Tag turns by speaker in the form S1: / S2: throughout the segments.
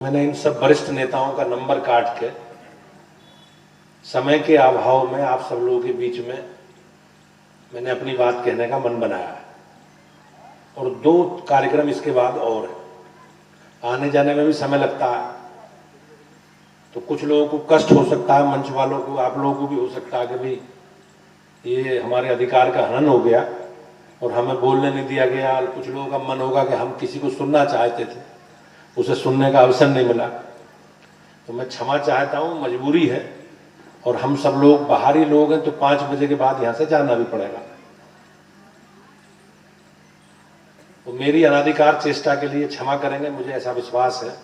S1: मैंने इन सब वरिष्ठ नेताओं का नंबर काट के समय के अभाव में आप सब लोगों के बीच में मैंने अपनी बात कहने का मन बनाया है। और 2 कार्यक्रम इसके बाद और है। आने जाने में भी समय लगता है, तो कुछ लोगों को कष्ट हो सकता है, मंच वालों को, आप लोगों को भी हो सकता है कि भाई ये हमारे अधिकार का हनन हो गया और हमें बोलने नहीं दिया गया। कुछ लोगों का मन होगा कि हम किसी को सुनना चाहते थे, उसे सुनने का अवसर नहीं मिला। तो मैं क्षमा चाहता हूँ, मजबूरी है और हम सब लोग बाहरी लोग हैं, तो 5 बजे के बाद यहाँ से जाना भी पड़ेगा। तो मेरी अनाधिकार चेष्टा के लिए क्षमा करेंगे। मुझे ऐसा विश्वास है,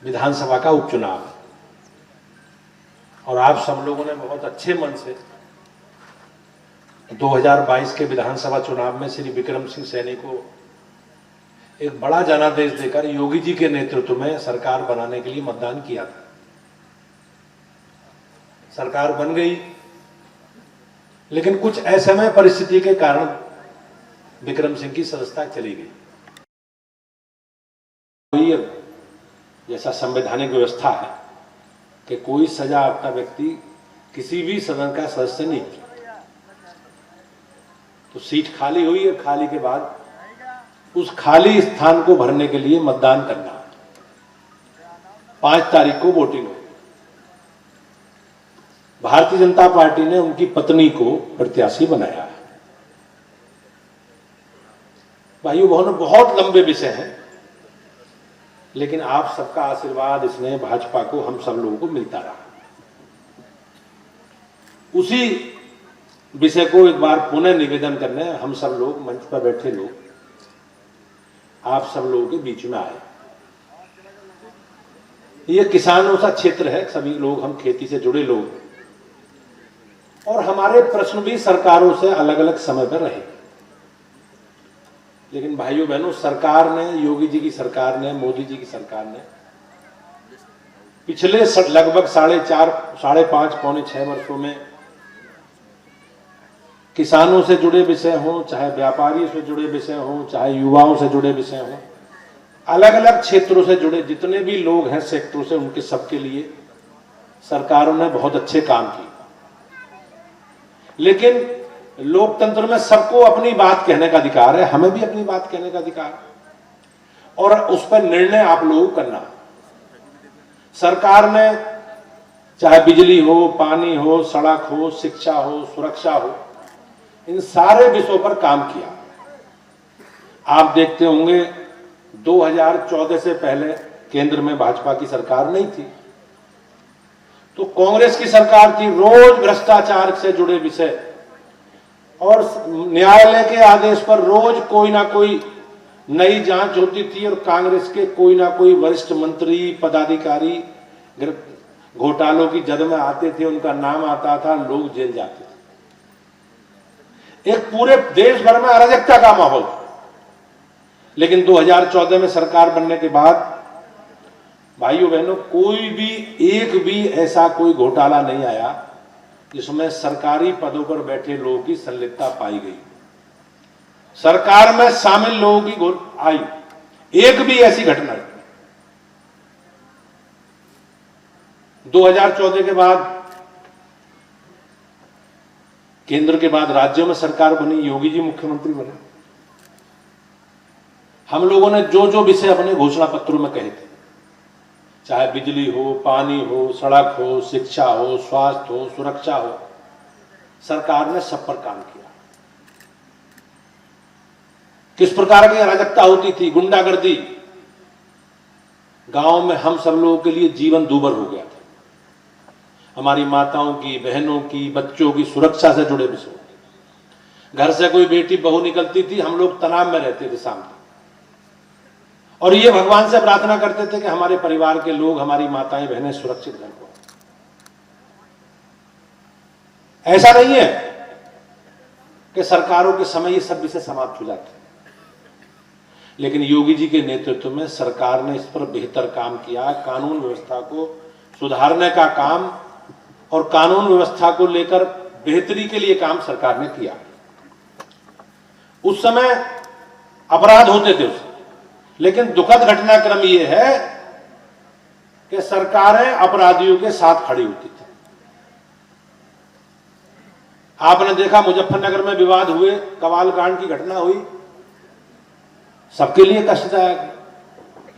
S1: विधानसभा का उपचुनाव है और आप सब लोगों ने बहुत अच्छे मन से 2022 के विधानसभा चुनाव में श्री विक्रम सिंह सैनी को एक बड़ा जनादेश देकर योगी जी के नेतृत्व में सरकार बनाने के लिए मतदान किया था। सरकार बन गई, लेकिन कुछ असमय परिस्थिति के कारण विक्रम सिंह की सदस्यता चली गई। जैसा संवैधानिक व्यवस्था है कि कोई सजायाफ्ता व्यक्ति किसी भी सदन का सदस्य नहीं। तो सीट खाली हुई है, खाली के बाद उस खाली स्थान को भरने के लिए मतदान करना है। 5 तारीख को वोटिंग होगी। भारतीय जनता पार्टी ने उनकी पत्नी को प्रत्याशी बनाया है। भाइयों बहनों, बहुत लंबे विषय हैं, लेकिन आप सबका आशीर्वाद इसने भाजपा को, हम सब लोगों को मिलता रहा। उसी विषय को एक बार पुनः निवेदन करने हम सब लोग, मंच पर बैठे लोग, आप सब लोगों के बीच में आए। ये किसानों का क्षेत्र है, सभी लोग हम खेती से जुड़े लोग हैं और हमारे प्रश्न भी सरकारों से अलग अलग समय पर रहे। लेकिन भाइयों बहनों, सरकार ने, योगी जी की सरकार ने, मोदी जी की सरकार ने पिछले लगभग 4.5, 5.5, पौने 6 वर्षों में किसानों से जुड़े विषय हों, चाहे व्यापारियों से जुड़े विषय हों, चाहे युवाओं से जुड़े विषय हों, अलग अलग क्षेत्रों से जुड़े जितने भी लोग हैं सेक्टरों से, उनके सबके लिए सरकारों ने बहुत अच्छे काम किए। लेकिन लोकतंत्र में सबको अपनी बात कहने का अधिकार है, हमें भी अपनी बात कहने का अधिकार है और उस पर निर्णय आप लोगों को करना। सरकार ने चाहे बिजली हो, पानी हो, सड़क हो, शिक्षा हो, सुरक्षा हो, इन सारे विषयों पर काम किया। आप देखते होंगे 2014 से पहले केंद्र में भाजपा की सरकार नहीं थी, तो कांग्रेस की सरकार थी। रोज भ्रष्टाचार से जुड़े विषय और न्यायालय के आदेश पर रोज कोई ना कोई नई जांच होती थी और कांग्रेस के कोई ना कोई वरिष्ठ मंत्री, पदाधिकारी घोटालों की जद में आते थे, उनका नाम आता था, लोग जेल जाते थे। एक पूरे देश भर में अराजकता का माहौल था। लेकिन 2014 में सरकार बनने के बाद भाइयों बहनों, कोई भी, एक भी ऐसा कोई घोटाला नहीं आया जिसमें सरकारी पदों पर बैठे लोगों की संलिप्तता पाई गई। सरकार में शामिल लोगों की आई, एक भी ऐसी घटना नहीं। 2014 के बाद, केंद्र के बाद राज्यों में सरकार बनी, योगी जी मुख्यमंत्री बने। हम लोगों ने जो जो विषय अपने घोषणा पत्रों में कहे थे, चाहे बिजली हो, पानी हो, सड़क हो, शिक्षा हो, स्वास्थ्य हो, सुरक्षा हो, सरकार ने सब पर काम किया। किस प्रकार की अराजकता होती थी, गुंडागर्दी, गांव में हम सब लोगों के लिए जीवन दूभर हो गया था। हमारी माताओं की, बहनों की, बच्चों की सुरक्षा से जुड़े विषय होते। घर से कोई बेटी बहू निकलती थी, हम लोग तनाव में रहते थे शाम को, और ये भगवान से प्रार्थना करते थे कि हमारे परिवार के लोग, हमारी माताएं बहनें सुरक्षित घर को। ऐसा नहीं है कि सरकारों के समय ये सब विषय समाप्त हो जाते, लेकिन योगी जी के नेतृत्व में सरकार ने इस पर बेहतर काम किया। कानून व्यवस्था को सुधारने का काम और कानून व्यवस्था को लेकर बेहतरी के लिए काम सरकार ने किया। उस समय अपराध होते थे, लेकिन दुखद घटनाक्रम ये है कि सरकारें अपराधियों के साथ खड़ी होती थी। आपने देखा मुजफ्फरनगर में विवाद हुए, कवाल कांड की घटना हुई, सबके लिए कष्टदायक है।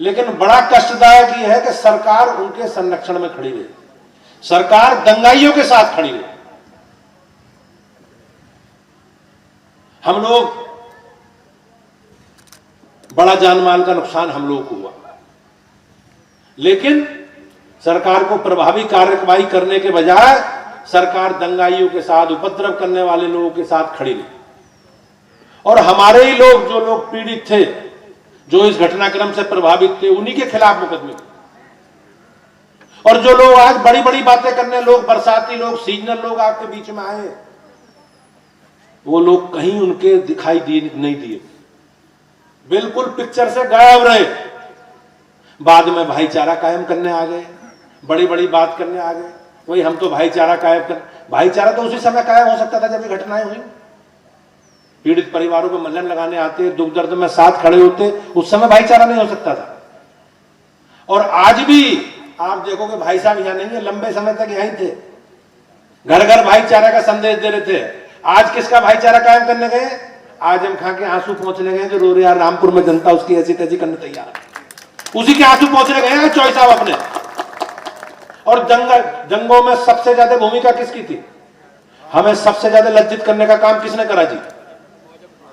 S1: लेकिन बड़ा कष्टदायक यह है कि सरकार उनके संरक्षण में खड़ी रही, सरकार दंगाइयों के साथ खड़ी रही। हम लोग बड़ा जानमाल का नुकसान हम लोगों को हुआ, लेकिन सरकार को प्रभावी कार्रवाई करने के बजाय सरकार दंगाइयों के साथ, उपद्रव करने वाले लोगों के साथ खड़ी रही। और हमारे ही लोग, जो लोग पीड़ित थे, जो इस घटनाक्रम से प्रभावित थे, उन्हीं के खिलाफ मुकदमे। और जो लोग आज बड़ी बड़ी बातें करने, लोग बरसाती लोग, सीजनल लोग आपके बीच में आए, वो लोग कहीं उनके दिखाई दिए नहीं दिए, बिल्कुल पिक्चर से गायब रहे। बाद में भाईचारा कायम करने आ गए, बड़ी बड़ी बात करने आ गए। वही हम तो भाईचारा कायम कर, भाईचारा तो उसी समय कायम हो सकता था जब ये घटनाएं हुई। पीड़ित परिवारों को मल्हम लगाने आते, दुख दर्द में साथ खड़े होते, उस समय भाईचारा नहीं हो सकता था। और आज भी आप देखोगे भाई साहब यहां नहीं है, लंबे समय तक यहीं थे, घर घर भाईचारा का संदेश दे रहे थे। आज किसका भाईचारा कायम करने गए? आजम खां के आंसू पहुंचने गए, जो रो रहे यार रामपुर में जनता उसकी ऐसी तैसी करने तैयार है, उसी के आंसू पहुंचने गए हैं चौई साहब अपने। और दंगों में सबसे ज्यादा भूमिका किसकी थी? हमें सबसे ज्यादा लज्जित करने का काम किसने करा जी?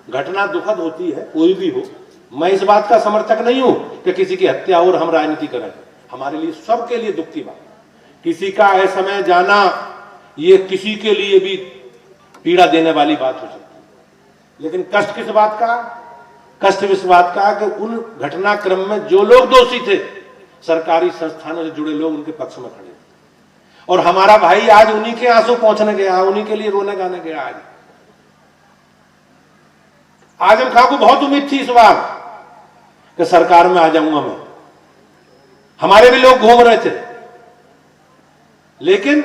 S1: घटना दुखद होती है, कोई भी हो, मैं इस बात का समर्थक नहीं हूं कि किसी की हत्या और हम राजनीति करें। हमारे लिए, सबके लिए दुख की बात, किसी का असमय जाना ये किसी के लिए भी पीड़ा देने वाली बात हो सकती है। लेकिन कष्ट किस बात का? कष्ट इस बात का कि उन घटनाक्रम में जो लोग दोषी थे, सरकारी संस्थानों से जुड़े लोग उनके पक्ष में खड़े, और हमारा भाई आज उन्हीं के आंसू पहुंचने गया, उन्हीं के लिए रोने गाने गया। आज आजम खां को बहुत उम्मीद थी इस बार कि सरकार में आ जाऊंगा मैं, हमारे भी लोग घूम रहे थे, लेकिन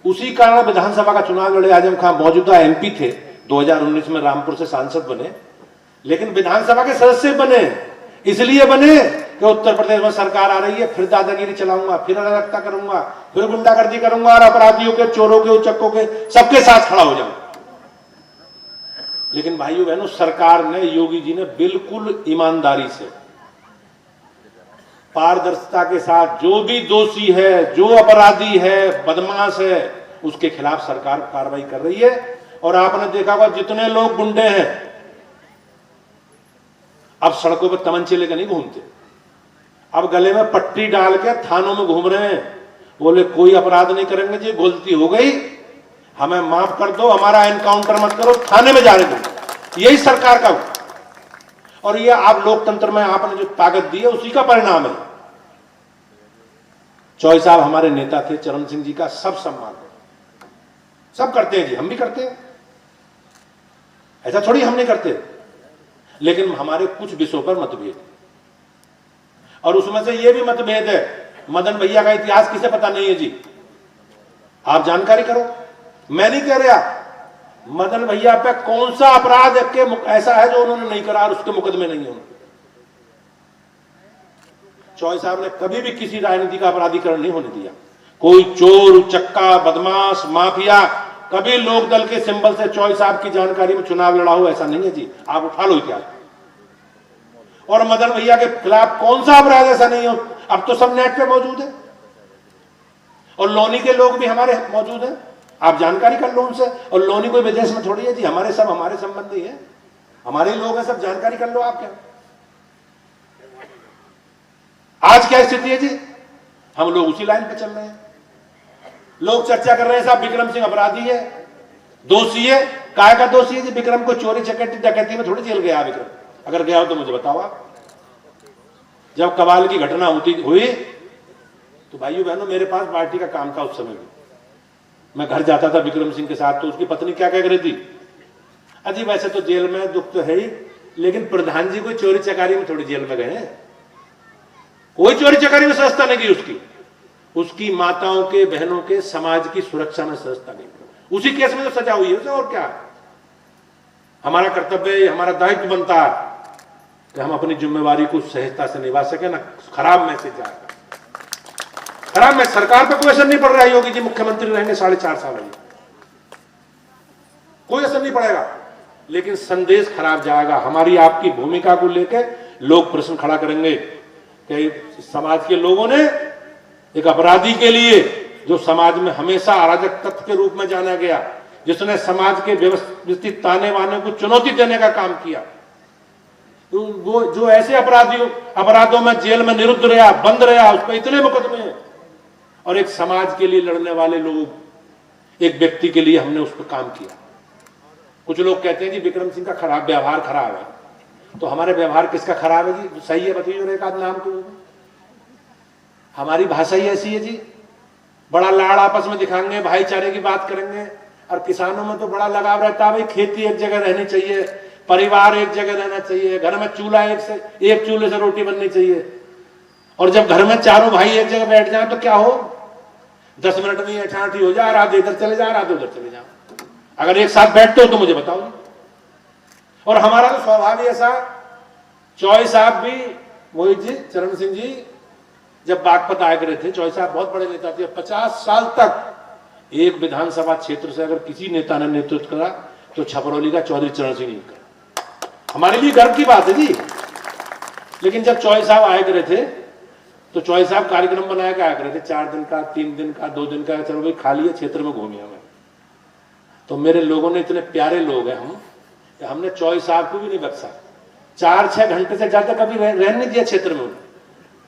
S1: उसी कारण विधानसभा का चुनाव लड़े। आजम खां मौजूदा एमपी थे, 2019 में रामपुर से सांसद बने, लेकिन विधानसभा के सदस्य बने, इसलिए बने कि उत्तर प्रदेश में सरकार आ रही है, फिर दादागिरी चलाऊंगा, फिर अराजकता करूंगा, फिर गुंडागर्दी करूंगा और अपराधियों के, चोरों के, उचक्कों के, सबके साथ खड़ा हो जाऊंगा। लेकिन भाइयों बहनों, सरकार ने, योगी जी ने बिल्कुल ईमानदारी से, पारदर्शिता के साथ जो भी दोषी है, जो अपराधी है, बदमाश है, उसके खिलाफ सरकार कार्रवाई कर रही है। और आपने देखा होगा जितने लोग गुंडे हैं अब सड़कों पर तमंचे लेकर नहीं घूमते, अब गले में पट्टी डाल के थानों में घूम रहे हैं। बोले कोई अपराध नहीं करेंगे जी, गलती हो गई, हमें माफ कर दो, हमारा एनकाउंटर मत करो, थाने में जा रहे हैं। यही सरकार का, और ये आप लोकतंत्र में आपने जो ताकत दी है उसी का परिणाम है। चौई साहब हमारे नेता थे, चरण सिंह जी का सब सम्मान, सब करते हैं जी, हम भी करते हैं, ऐसा थोड़ी हम नहीं करते, लेकिन हमारे कुछ विषयों पर मतभेद, और उसमें से यह भी मतभेद है, मदन भैया का इतिहास किसे पता नहीं है जी, आप जानकारी करो। मैं नहीं कह रहा मदन भैया पे कौन सा अपराध ऐसा है जो उन्होंने नहीं करा और उसके मुकदमे नहीं है। चौई साहब ने कभी भी किसी राजनीति का अपराधीकरण नहीं होने दिया। कोई चोर, चक्का, बदमाश, माफिया कभी लोक दल के सिंबल से चौई साहब की जानकारी में चुनाव लड़ा हो, ऐसा नहीं है जी, आप उठा लो इतिहास। और मदन भैया के खिलाफ कौन सा अपराध ऐसा नहीं हो, अब तो सब नेट पे मौजूद है, और लोनी के लोग भी हमारे मौजूद हैं, आप जानकारी कर लो उनसे। और लोनी कोई विदेश में थोड़ी है जी, हमारे सब हमारे संबंधी है, हमारे लोग हैं, सब जानकारी कर लो। आप क्या आज क्या स्थिति है जी, हम लोग उसी लाइन पे चल रहे हैं। लोग चर्चा कर रहे हैं साहब विक्रम सिंह अपराधी है, दोषी है। काय का दोषी है जी? विक्रम को चोरी डकैती में थोड़ी जेल गया विक्रम, अगर गया हो तो मुझे बताओ आप। जब कवाल की घटना हुई तो भाइयों बहनों मेरे पास पार्टी का काम था उस समय भी, मैं घर जाता था विक्रम सिंह के साथ, तो उसकी पत्नी क्या कह रही थी, अजी वैसे तो जेल में दुख तो है ही, लेकिन प्रधान जी कोई चोरी चकारी में थोड़ी जेल में गए हैं, कोई चोरी चकारी में सस्ता नहीं गई उसकी माताओं के, बहनों के, समाज की सुरक्षा में सस्ता नहीं। उसी केस में तो सजा हुई है उसे, और क्या। हमारा कर्तव्य, हमारा दायित्व बनता है कि हम अपनी जिम्मेवारी को सहजता से निभा सके, ना खराब मैसेज जाएगा। खराब मैसेज सरकार पे कोई असर नहीं पड़ रहा है। योगी जी मुख्यमंत्री रहेंगे 4.5 साल में, कोई असर नहीं पड़ेगा, लेकिन संदेश खराब जाएगा। हमारी आपकी भूमिका को लेकर लोग प्रश्न खड़ा करेंगे कि समाज के लोगों ने एक अपराधी के लिए, जो समाज में हमेशा अराजक तत्व के रूप में जाना गया, जिसने समाज के व्यवस्थित ताने बाने को चुनौती देने का काम किया, तो वो जो ऐसे अपराधों में जेल में निरुद्ध रहा, बंद रहा, उस पर इतने मुकदमे हैं, और एक समाज के लिए लड़ने वाले लोग, एक व्यक्ति के लिए हमने उस पर काम किया। कुछ लोग कहते हैं जी विक्रम सिंह का खराब व्यवहार खराब है, तो हमारे व्यवहार किसका खराब है जी? सही है बताइए एक आध नाम तो। हमारी भाषा ही ऐसी है जी, बड़ा लाड़ आपस में दिखाएंगे, भाईचारे की बात करेंगे, और किसानों में तो बड़ा लगाव रहता है, भाई खेती एक जगह रहनी चाहिए, परिवार एक जगह रहना चाहिए, घर में चूल्हा एक चूल्हे से रोटी बननी चाहिए। और जब घर में चारों भाई एक जगह बैठ जाए तो क्या हो, 10 मिनट में ऐठाठी हो जा, रात इधर चले जा, रात उधर चले जा। अगर एक साथ बैठते हो तो मुझे बताओ। और हमारा तो स्वभाव ही ऐसा। चौई साहब भी, मोहित जी, चरण सिंह जी जब बागपत आए करे थे, चौई साहब बहुत बड़े नेता थे, 50 साल तक एक विधानसभा क्षेत्र से अगर किसी नेता ने नेतृत्व करा तो छपरौली का चौधरी चरण सिंह नहीं करा। हमारे लिए गर्व की बात है जी। लेकिन जब चौई साहब आए करे थे तो चौई साहब कार्यक्रम बनाया के आया करे थे, 4 दिन का, 3 दिन का, 2 दिन का, चलो भाई खाली है क्षेत्र में घूमिए। हमें तो मेरे लोगों ने, इतने प्यारे लोग हैं हम, हमने चौई साहब को भी नहीं बख्शा। 4-6 घंटे से ज्यादा कभी रहने नहीं दिया क्षेत्र में।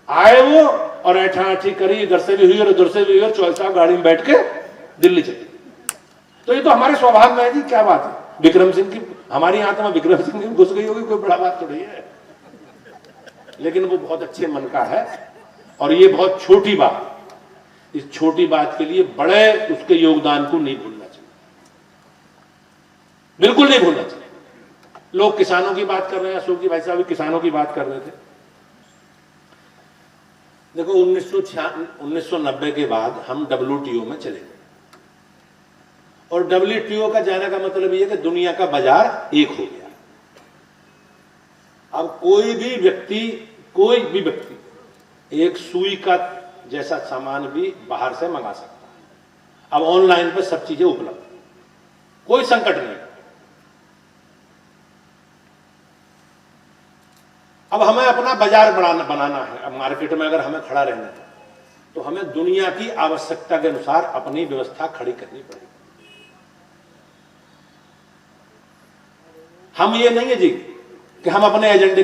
S1: आए वो और ऐठाठी करी, इधर से भी हुई और उधर से भी हुई, और चौई साहब गाड़ी में बैठ के दिल्ली चले। तो ये तो हमारे स्वभाव में है जी। क्या बात है, विक्रम सिंह की हमारी आत्मा विक्रम सिंह की घुस गई होगी, कोई बड़ा बात तो नहीं है। लेकिन वो बहुत अच्छे मन का है, और ये बहुत छोटी बात, इस छोटी बात के लिए बड़े उसके योगदान को नहीं भूलना चाहिए, बिल्कुल नहीं भूलना चाहिए। लोग किसानों की बात कर रहे हैं, अशोक जी भाई साहब भी किसानों की बात कर रहे थे। देखो 1990 के बाद हम WTO में चले गए, और WTO का जाने का मतलब यह कि दुनिया का बाजार एक हो गया। अब कोई भी व्यक्ति एक सुई का जैसा सामान भी बाहर से मंगा सकता है। अब ऑनलाइन पर सब चीजें उपलब्ध, कोई संकट नहीं। अब हमें अपना बाजार बनाना है। अब मार्केट में अगर हमें खड़ा रहना है तो हमें दुनिया की आवश्यकता के अनुसार अपनी व्यवस्था खड़ी करनी पड़ेगी। हम ये नहीं है जी कि हम अपने एजेंडे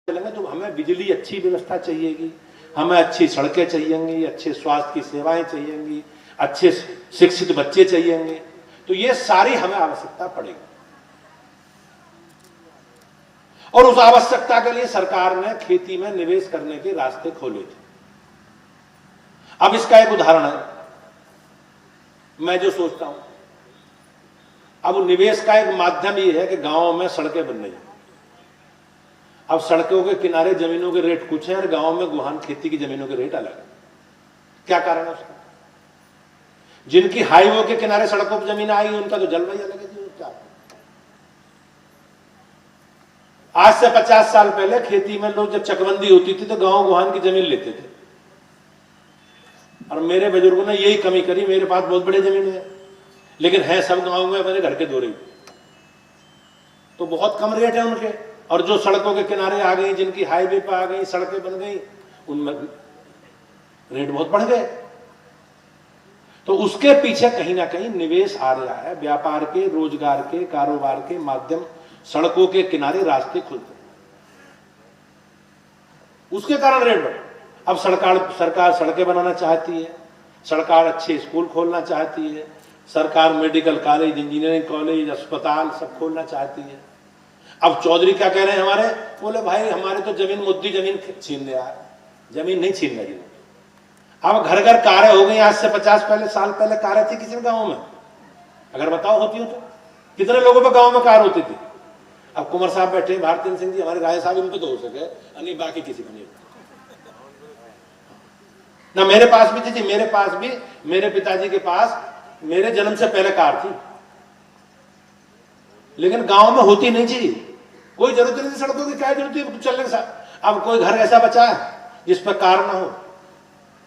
S1: चलेंगे, तो हमें बिजली अच्छी व्यवस्था चाहिएगी, हमें अच्छी सड़कें चाहिएंगी, अच्छे स्वास्थ्य की सेवाएं चाहिएंगी, अच्छे शिक्षित बच्चे चाहिएंगे। तो ये सारी हमें आवश्यकता पड़ेगी, और उस आवश्यकता के लिए सरकार ने खेती में निवेश करने के रास्ते खोले थे। अब इसका एक उदाहरण है, मैं जो सोचता हूं, अब निवेश का एक माध्यम यह है कि गांवों में सड़कें बन रही हैं। अब सड़कों के किनारे जमीनों के रेट कुछ है, और गांवों में गुहान खेती की जमीनों के रेट अलग है। क्या कारण है उसका? जिनकी हाईवे के किनारे सड़कों पर जमीन आई उनका तो जलवायु अलग है। आज से 50 साल पहले खेती में लोग जब चकबंदी होती थी तो गांव गुहान की जमीन लेते थे, और मेरे बुजुर्गों ने यही कमी करी। मेरे पास बहुत बड़ी जमीन है, लेकिन है सब गांव में मेरे घर के दूर ही, तो बहुत कम रेट है उनके। और जो सड़कों के किनारे आ गई, जिनकी हाईवे पर आ गई, सड़कें बन गई, उनमें रेट बहुत बढ़ गए। तो उसके पीछे कहीं ना कहीं निवेश आ रहा है। व्यापार के, रोजगार के, कारोबार के माध्यम सड़कों के किनारे रास्ते खुलते हैं, उसके कारण रेट बढ़े। अब सरकार सड़कें बनाना चाहती है, सरकार अच्छे स्कूल खोलना चाहती है, सरकार मेडिकल कॉलेज, इंजीनियरिंग कॉलेज, अस्पताल सब खोलना चाहती है। अब चौधरी क्या कह रहे हैं हमारे, बोले भाई हमारे तो जमीन मुद्दी जमीन छीन लिया है। जमीन नहीं छीन रही। अब घर घर कारें हो गई। आज से 50 साल पहले कारें थी किसी गांव में? अगर बताओ होती हो तो कितने लोगों पर गांव में कार होती थी? अब कुंवर साहब बैठे, भारतीय सिंह जी, हमारे राय साहब, इनको तो हो सके, नहीं बाकी किसी को नहीं। ना मेरे पास भी थी, मेरे पास भी, मेरे पिताजी के पास मेरे जन्म से पहले कार थी, लेकिन गांव में होती नहीं थी। कोई जरूरत नहीं सड़कों की, क्या जरूरत है चलने के साथ। अब कोई घर ऐसा बचा है जिस पर कार ना हो,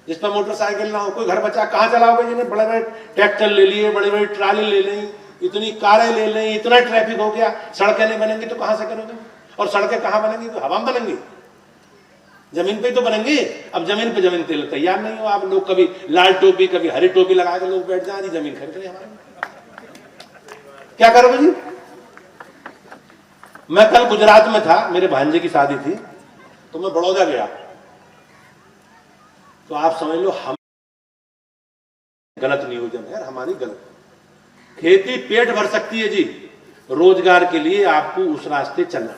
S1: जिस पर मोटरसाइकिल ना हो, कोई घर बचा, कहां चलाओगे? जिन्हें बड़े बड़े ट्रैक्टर ले लिए, बड़ी बड़ी ट्राली ले ली, इतनी कारें ले लें, इतना ट्रैफिक हो गया, सड़कें नहीं बनेंगी तो कहां से करोगे? और सड़कें कहां बनेंगी? तो हवा में बनेंगी, जमीन पे तो बनेंगी। अब जमीन पे जमीन तेल तैयार नहीं हो आप लोग, कभी लाल टोपी कभी हरी टोपी लगा के लोग बैठ जाए जी जमीन खरीद रहे हमारे, क्या करोगे जी? मैं कल गुजरात में था, मेरे भांजे की शादी थी, तो मैं बड़ौदा गया, तो आप समझ लो हम गलत नियोजन है, हमारी गलत। खेती पेट भर सकती है जी, रोजगार के लिए आपको उस रास्ते चलना,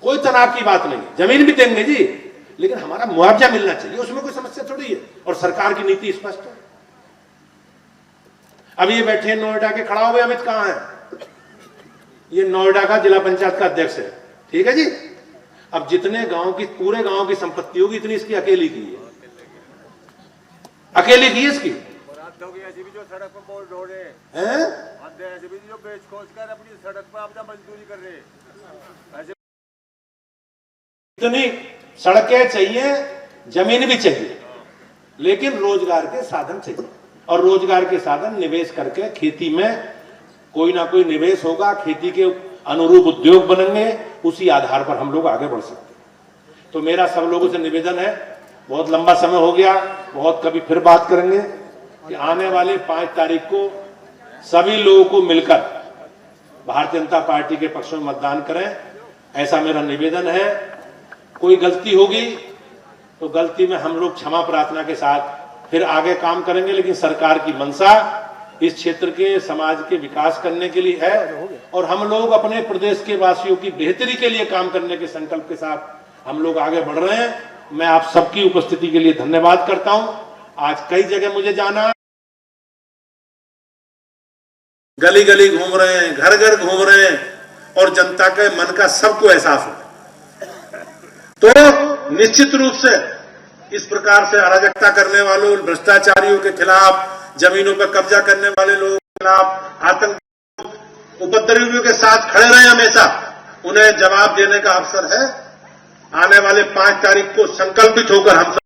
S1: कोई तनाव की बात नहीं, जमीन भी देंगे जी, लेकिन हमारा मुआवजा मिलना चाहिए, उसमें कोई समस्या थोड़ी है। और सरकार की नीति स्पष्ट है। अब ये बैठे नोएडा के, खड़ा हो गए अमित, कहां है? ये नोएडा का जिला पंचायत का अध्यक्ष है, ठीक है जी। अब जितने गांव की, पूरे गांव की संपत्ति होगी इतनी इसकी अकेली की है, अकेली की है इसकी।
S2: ऐसी भी जो सड़क पर बोल ढोड़े
S1: हैं,
S2: ऐसे भी जो बेच खोज कर अपनी सड़क पर अपना मजदूरी कर रहे हैं, ऐसे
S1: इतनी सड़कें चाहिए, जमीन भी चाहिए, लेकिन रोजगार के साधन चाहिए। और रोजगार के साधन निवेश करके, खेती में कोई ना कोई निवेश होगा, खेती के अनुरूप उद्योग बनेंगे, उसी आधार पर हम लोग आगे बढ़ सकते हैं। तो मेरा सब लोगों से निवेदन है, बहुत लंबा समय हो गया, बहुत कभी फिर बात करेंगे, कि आने वाले 5 तारीख को सभी लोगों को मिलकर भारतीय जनता पार्टी के पक्ष में मतदान करें, ऐसा मेरा निवेदन है। कोई गलती होगी तो गलती में हम लोग क्षमा प्रार्थना के साथ फिर आगे काम करेंगे, लेकिन सरकार की मंशा इस क्षेत्र के समाज के विकास करने के लिए है, और हम लोग अपने प्रदेश के वासियों की बेहतरी के लिए काम करने के संकल्प के साथ हम लोग आगे बढ़ रहे हैं। मैं आप सबकी उपस्थिति के लिए धन्यवाद करता हूं। आज कई जगह मुझे जाना, गली गली घूम रहे हैं, घर घर घूम रहे हैं, और जनता के मन का सबको एहसास हो। तो निश्चित रूप से इस प्रकार से अराजकता करने वालों, भ्रष्टाचारियों के खिलाफ, जमीनों पर कब्जा करने वाले लोगों के खिलाफ, आतंक उपद्रवियों के साथ खड़े रहे हमेशा, उन्हें जवाब देने का अवसर है। आने वाले 5 तारीख को संकल्पित होकर हम सब,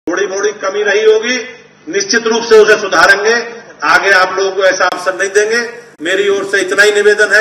S1: थोड़ी मोड़ी कमी रही होगी, निश्चित रूप से उसे सुधारेंगे, आगे आप लोगों को ऐसा अवसर नहीं देंगे। मेरी ओर से इतना ही निवेदन है।